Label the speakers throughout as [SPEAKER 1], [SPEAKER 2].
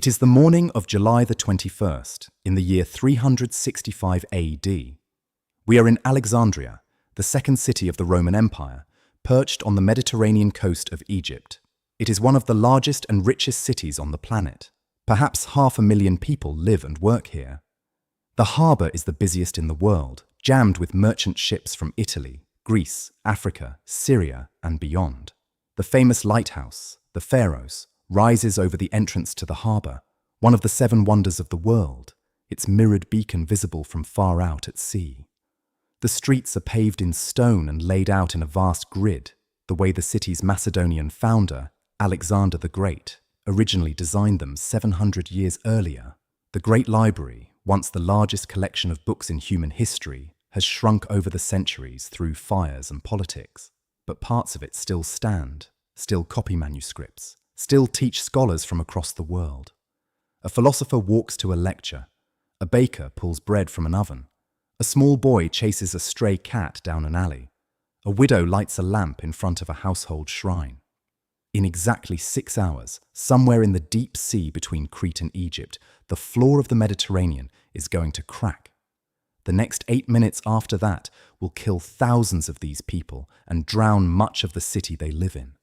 [SPEAKER 1] It is the morning of July the 21st, in the year 365 AD. We are in Alexandria, the second city of the Roman Empire, perched on the Mediterranean coast of Egypt. It is one of the largest and richest cities on the planet. Perhaps 500,000 people live and work here. The harbour is the busiest in the world, jammed with merchant ships from Italy, Greece, Africa, Syria, and beyond. The famous Lighthouse, the Pharos, rises over the entrance to the harbour, one of the 7 wonders of the world, its mirrored beacon visible from far out at sea. The streets are paved in stone and laid out in a vast grid, the way the city's Macedonian founder, Alexander the Great, originally designed them 700 years earlier. The Great Library, once the largest collection of books in human history, has shrunk over the centuries through fires and politics, but parts of it still stand, still copy manuscripts, still teach scholars from across the world. A philosopher walks to a lecture, a baker pulls bread from an oven, a small boy chases a stray cat down an alley, a widow lights a lamp in front of a household shrine. In exactly 6 hours, somewhere in the deep sea between Crete and Egypt, the floor of the Mediterranean is going to crack. The next 8 minutes after that will kill thousands of these people and drown much of the city they live in.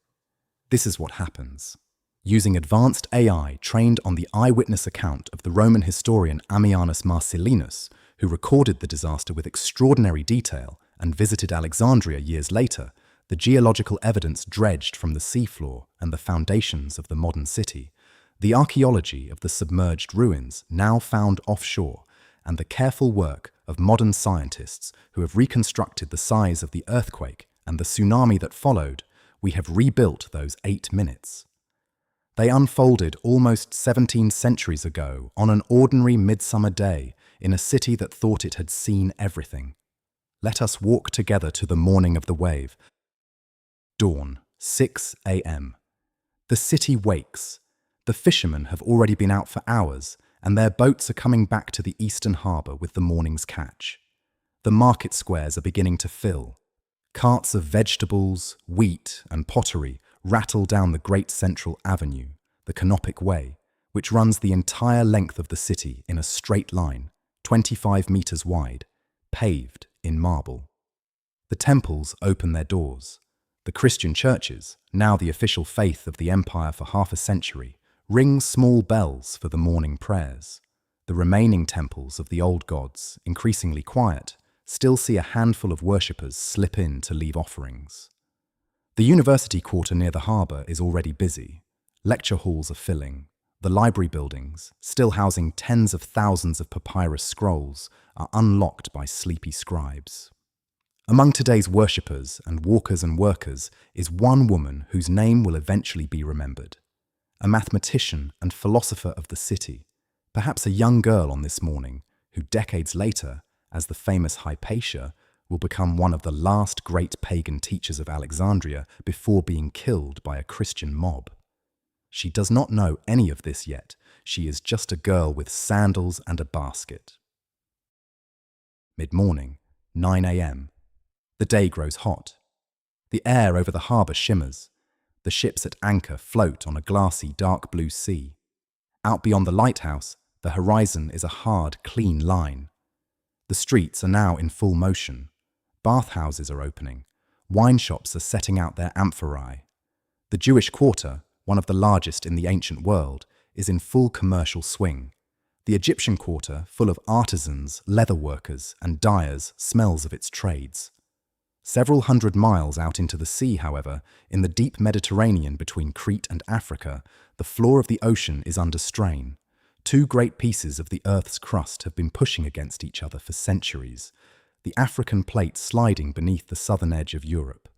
[SPEAKER 1] This is what happens. Using advanced AI trained on the eyewitness account of the Roman historian Ammianus Marcellinus, who recorded the disaster with extraordinary detail and visited Alexandria years later, the geological evidence dredged from the seafloor and the foundations of the modern city, the archaeology of the submerged ruins now found offshore, and the careful work of modern scientists who have reconstructed the size of the earthquake and the tsunami that followed, we have rebuilt those 8 minutes. They unfolded almost 17 centuries ago on an ordinary midsummer day in a city that thought it had seen everything. Let us walk together to the morning of the wave. Dawn, 6 a.m. The city wakes. The fishermen have already been out for hours, and their boats are coming back to the eastern harbour with the morning's catch. The market squares are beginning to fill. Carts of vegetables, wheat, and pottery rattle down the great central avenue, the Canopic Way, which runs the entire length of the city in a straight line, 25 metres wide, paved in marble. The temples open their doors. The Christian churches, now the official faith of the empire for half a century, ring small bells for the morning prayers. The remaining temples of the old gods, increasingly quiet, still see a handful of worshippers slip in to leave offerings. The university quarter near the harbour is already busy. Lecture halls are filling. The library buildings, still housing tens of thousands of papyrus scrolls, are unlocked by sleepy scribes. Among today's worshippers and walkers and workers is one woman whose name will eventually be remembered. A mathematician and philosopher of the city, perhaps a young girl on this morning, who decades later, as the famous Hypatia, will become one of the last great pagan teachers of Alexandria before being killed by a Christian mob. She does not know any of this yet. She is just a girl with sandals and a basket. Mid-morning, 9 a.m. The day grows hot. The air over the harbour shimmers. The ships at anchor float on a glassy dark blue sea. Out beyond the lighthouse, the horizon is a hard, clean line. The streets are now in full motion. Bathhouses are opening. Wine shops are setting out their amphorae. The Jewish quarter, one of the largest in the ancient world, is in full commercial swing. The Egyptian quarter, full of artisans, leather workers, and dyers, smells of its trades. Several hundred miles out into the sea, however, in the deep Mediterranean between Crete and Africa, the floor of the ocean is under strain. 2 great pieces of the Earth's crust have been pushing against each other for centuries, the African plate sliding beneath the southern edge of Europe.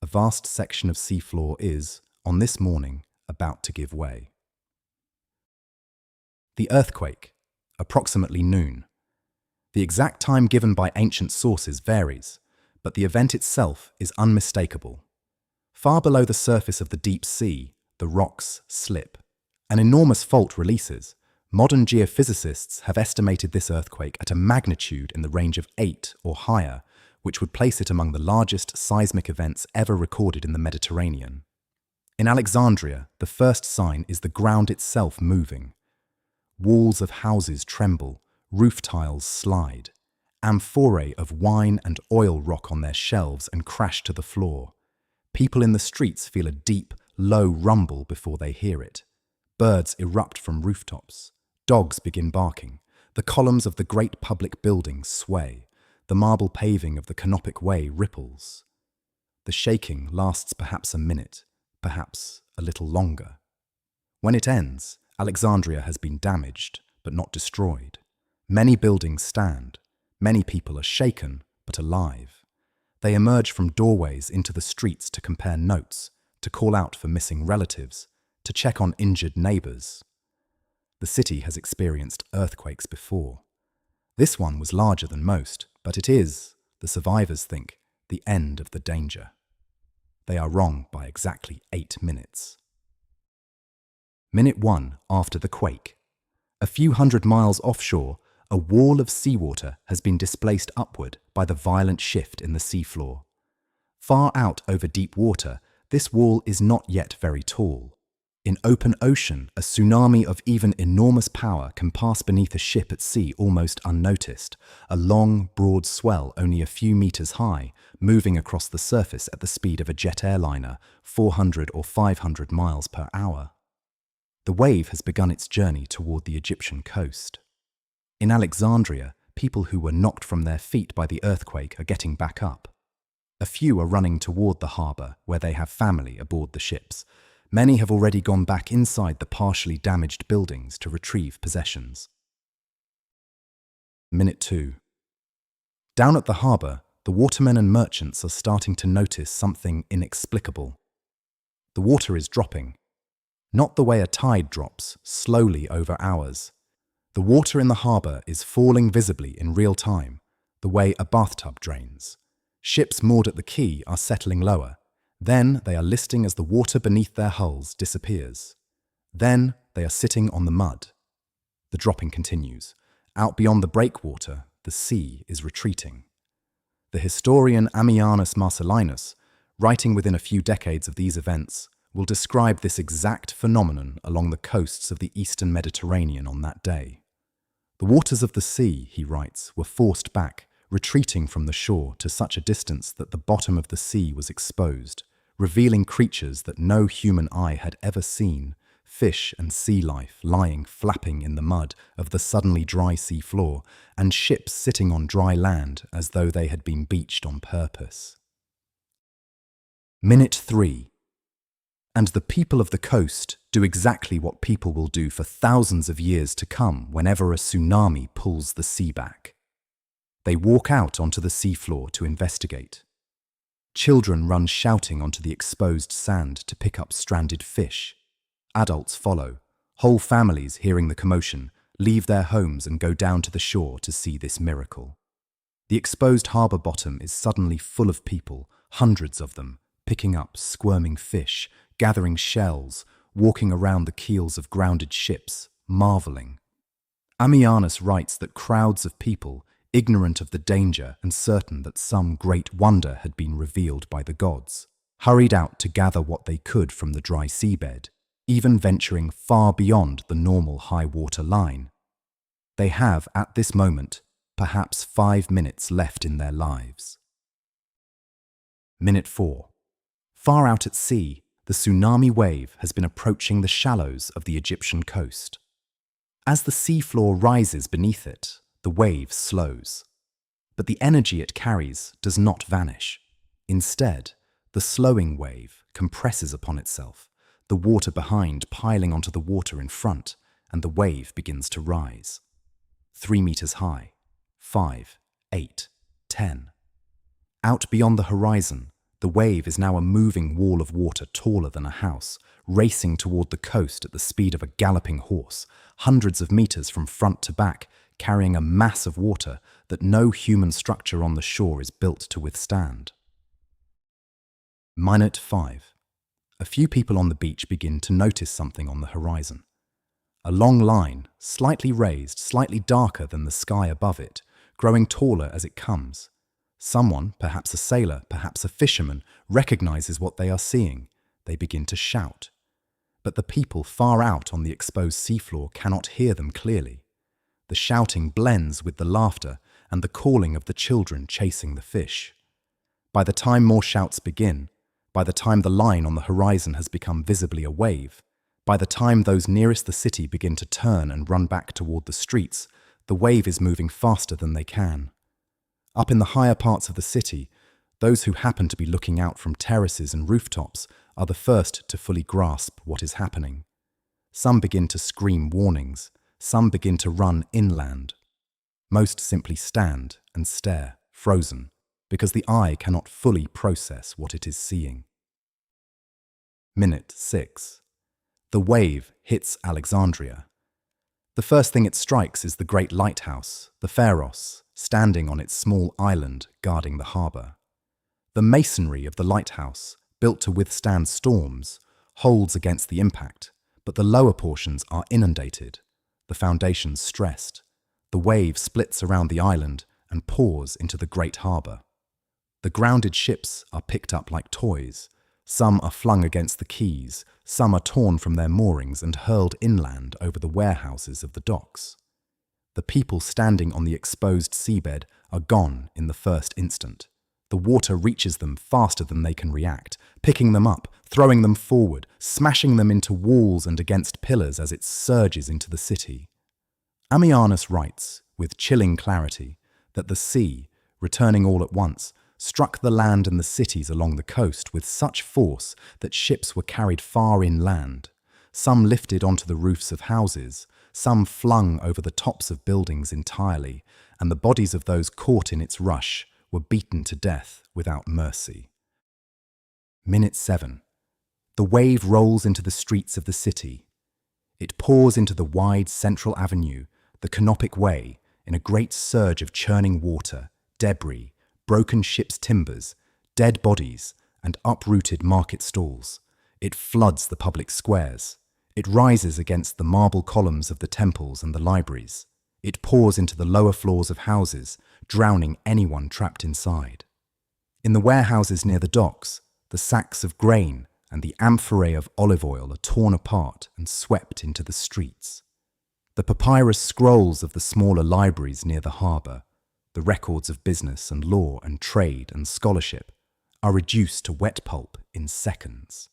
[SPEAKER 1] A vast section of seafloor is, on this morning, about to give way. The earthquake, approximately noon. The exact time given by ancient sources varies, but the event itself is unmistakable. Far below the surface of the deep sea, the rocks slip. An enormous fault releases. Modern geophysicists have estimated this earthquake at a magnitude in the range of 8 or higher, which would place it among the largest seismic events ever recorded in the Mediterranean. In Alexandria, the first sign is the ground itself moving. Walls of houses tremble, roof tiles slide. Amphorae of wine and oil rock on their shelves and crash to the floor. People in the streets feel a deep, low rumble before they hear it. Birds erupt from rooftops. Dogs begin barking. The columns of the great public buildings sway. The marble paving of the Canopic Way ripples. The shaking lasts perhaps a minute, perhaps a little longer. When it ends, Alexandria has been damaged, but not destroyed. Many buildings stand. Many people are shaken, but alive. They emerge from doorways into the streets to compare notes, to call out for missing relatives, to check on injured neighbours. The city has experienced earthquakes before. This one was larger than most, but it is, the survivors think, the end of the danger. They are wrong by exactly 8 minutes. Minute 1 after the quake. A few hundred miles offshore, a wall of seawater has been displaced upward by the violent shift in the seafloor. Far out over deep water, this wall is not yet very tall. In open ocean, a tsunami of even enormous power can pass beneath a ship at sea almost unnoticed, a long, broad swell only a few meters high, moving across the surface at the speed of a jet airliner, 400 or 500 miles per hour. The wave has begun its journey toward the Egyptian coast. In Alexandria, people who were knocked from their feet by the earthquake are getting back up. A few are running toward the harbour, where they have family aboard the ships. Many have already gone back inside the partially damaged buildings to retrieve possessions. Minute 2. Down at the harbour, the watermen and merchants are starting to notice something inexplicable. The water is dropping. Not the way a tide drops, slowly over hours. The water in the harbour is falling visibly in real time, the way a bathtub drains. Ships moored at the quay are settling lower. Then they are listing as the water beneath their hulls disappears. Then they are sitting on the mud. The dropping continues. Out beyond the breakwater, the sea is retreating. The historian Ammianus Marcellinus, writing within a few decades of these events, will describe this exact phenomenon along the coasts of the eastern Mediterranean on that day. The waters of the sea, he writes, were forced back, retreating from the shore to such a distance that the bottom of the sea was exposed, revealing creatures that no human eye had ever seen, fish and sea life lying flapping in the mud of the suddenly dry sea floor, and ships sitting on dry land as though they had been beached on purpose. Minute 3. And the people of the coast do exactly what people will do for thousands of years to come whenever a tsunami pulls the sea back. They walk out onto the seafloor to investigate. Children run shouting onto the exposed sand to pick up stranded fish. Adults follow. Whole families, hearing the commotion, leave their homes and go down to the shore to see this miracle. The exposed harbour bottom is suddenly full of people, hundreds of them, picking up squirming fish, gathering shells, walking around the keels of grounded ships, marvelling. Ammianus writes that crowds of people, ignorant of the danger and certain that some great wonder had been revealed by the gods, hurried out to gather what they could from the dry seabed, even venturing far beyond the normal high water line. They have, at this moment, perhaps 5 minutes left in their lives. Minute 4. Far out at sea, the tsunami wave has been approaching the shallows of the Egyptian coast. As the seafloor rises beneath it, the wave slows. But the energy it carries does not vanish. Instead, the slowing wave compresses upon itself, the water behind piling onto the water in front, and the wave begins to rise. 3 meters high, 5, 8, 10. Out beyond the horizon, the wave is now a moving wall of water taller than a house, racing toward the coast at the speed of a galloping horse, hundreds of meters from front to back, carrying a mass of water that no human structure on the shore is built to withstand. Minute 5. A few people on the beach begin to notice something on the horizon. A long line, slightly raised, slightly darker than the sky above it, growing taller as it comes. Someone, perhaps a sailor, perhaps a fisherman, recognizes what they are seeing. They begin to shout. But the people far out on the exposed seafloor cannot hear them clearly. The shouting blends with the laughter and the calling of the children chasing the fish. By the time more shouts begin, by the time the line on the horizon has become visibly a wave, by the time those nearest the city begin to turn and run back toward the streets, the wave is moving faster than they can. Up in the higher parts of the city, those who happen to be looking out from terraces and rooftops are the first to fully grasp what is happening. Some begin to scream warnings, some begin to run inland. Most simply stand and stare, frozen, because the eye cannot fully process what it is seeing. Minute 6. The wave hits Alexandria. The first thing it strikes is the great lighthouse, the Pharos, standing on its small island guarding the harbour. The masonry of the lighthouse, built to withstand storms, holds against the impact, but the lower portions are inundated, the foundations stressed. The wave splits around the island and pours into the great harbour. The grounded ships are picked up like toys. Some are flung against the quays, some are torn from their moorings and hurled inland over the warehouses of the docks. The people standing on the exposed seabed are gone in the first instant. The water reaches them faster than they can react, picking them up, throwing them forward, smashing them into walls and against pillars as it surges into the city. Ammianus writes, with chilling clarity, that the sea, returning all at once, struck the land and the cities along the coast with such force that ships were carried far inland, some lifted onto the roofs of houses, some flung over the tops of buildings entirely, and the bodies of those caught in its rush were beaten to death without mercy. Minute 7. The wave rolls into the streets of the city. It pours into the wide central avenue, the Canopic Way, in a great surge of churning water, debris, broken ship's timbers, dead bodies, and uprooted market stalls. It floods the public squares. It rises against the marble columns of the temples and the libraries. It pours into the lower floors of houses, drowning anyone trapped inside. In the warehouses near the docks, the sacks of grain and the amphorae of olive oil are torn apart and swept into the streets. The papyrus scrolls of the smaller libraries near the harbour, the records of business and law and trade and scholarship, are reduced to wet pulp in seconds.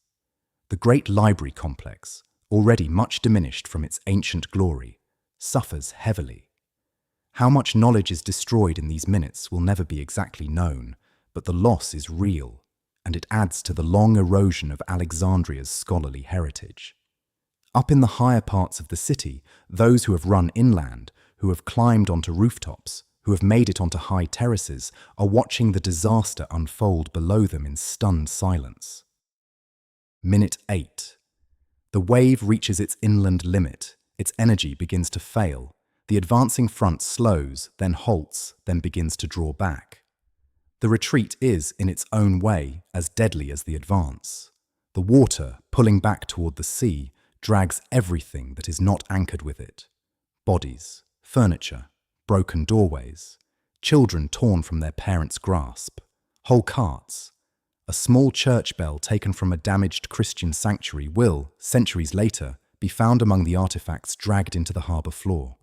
[SPEAKER 1] The great library complex, already much diminished from its ancient glory, suffers heavily. How much knowledge is destroyed in these minutes will never be exactly known, but the loss is real, and it adds to the long erosion of Alexandria's scholarly heritage. Up in the higher parts of the city, those who have run inland, who have climbed onto rooftops, who have made it onto high terraces, are watching the disaster unfold below them in stunned silence. Minute 8. The wave reaches its inland limit. Its energy begins to fail. The advancing front slows, then halts, then begins to draw back. The retreat is, in its own way, as deadly as the advance. The water, pulling back toward the sea, drags everything that is not anchored with it. Bodies, furniture, broken doorways, children torn from their parents' grasp, whole carts. A small church bell taken from a damaged Christian sanctuary will, centuries later, be found among the artifacts dragged into the harbour floor.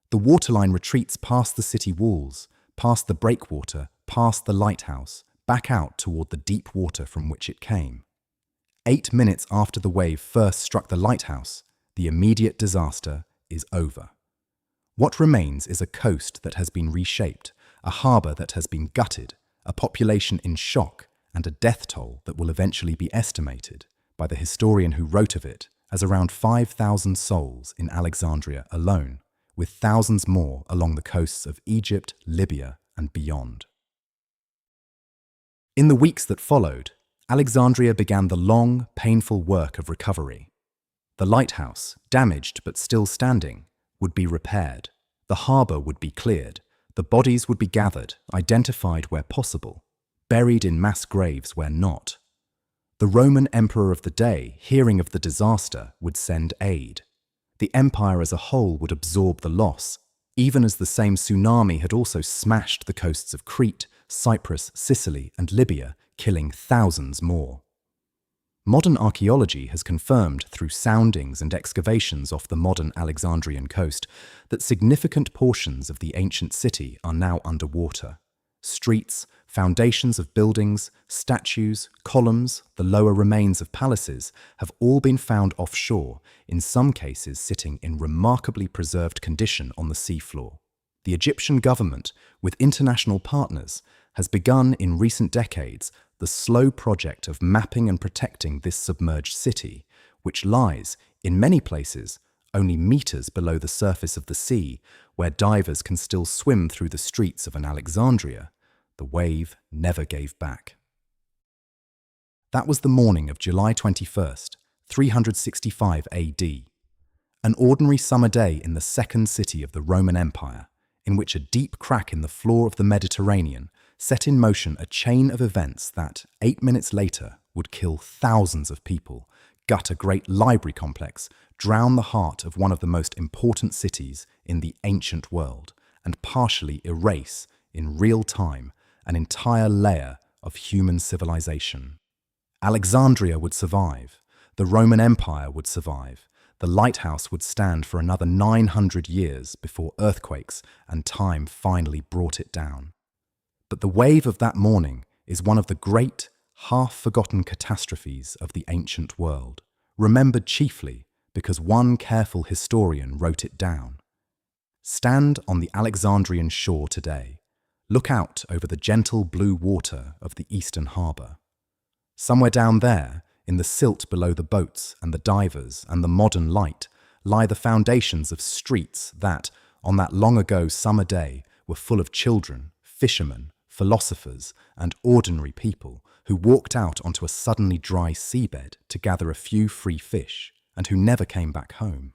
[SPEAKER 1] The waterline retreats past the city walls, past the breakwater, past the lighthouse, back out toward the deep water from which it came. 8 minutes after the wave first struck the lighthouse, the immediate disaster is over. What remains is a coast that has been reshaped, a harbour that has been gutted, a population in shock, and a death toll that will eventually be estimated, by the historian who wrote of it, as around 5,000 souls in Alexandria alone, with thousands more along the coasts of Egypt, Libya, and beyond. In the weeks that followed, Alexandria began the long, painful work of recovery. The lighthouse, damaged but still standing, would be repaired. The harbour would be cleared. The bodies would be gathered, identified where possible, buried in mass graves where not. The Roman emperor of the day, hearing of the disaster, would send aid. The empire as a whole would absorb the loss, even as the same tsunami had also smashed the coasts of Crete, Cyprus, Sicily, and Libya, killing thousands more. Modern archaeology has confirmed through soundings and excavations off the modern Alexandrian coast that significant portions of the ancient city are now underwater. Streets, foundations of buildings, statues, columns, the lower remains of palaces have all been found offshore, in some cases sitting in remarkably preserved condition on the seafloor. The Egyptian government, with international partners, has begun in recent decades the slow project of mapping and protecting this submerged city, which lies, in many places, only meters below the surface of the sea, where divers can still swim through the streets of an Alexandria. The wave never gave back. That was the morning of July 21st, 365 AD. An ordinary summer day in the second city of the Roman Empire, in which a deep crack in the floor of the Mediterranean set in motion a chain of events that, 8 minutes later, would kill thousands of people, gut a great library complex, drown the heart of one of the most important cities in the ancient world, and partially erase, in real time, an entire layer of human civilization. Alexandria would survive, the Roman Empire would survive, the Lighthouse would stand for another 900 years before earthquakes and time finally brought it down. But the wave of that morning is one of the great, half-forgotten catastrophes of the ancient world, remembered chiefly because one careful historian wrote it down. Stand on the Alexandrian shore today. Look out over the gentle blue water of the eastern harbour. Somewhere down there, in the silt below the boats and the divers and the modern light, lie the foundations of streets that, on that long-ago summer day, were full of children, fishermen, philosophers, and ordinary people who walked out onto a suddenly dry seabed to gather a few free fish, and who never came back home.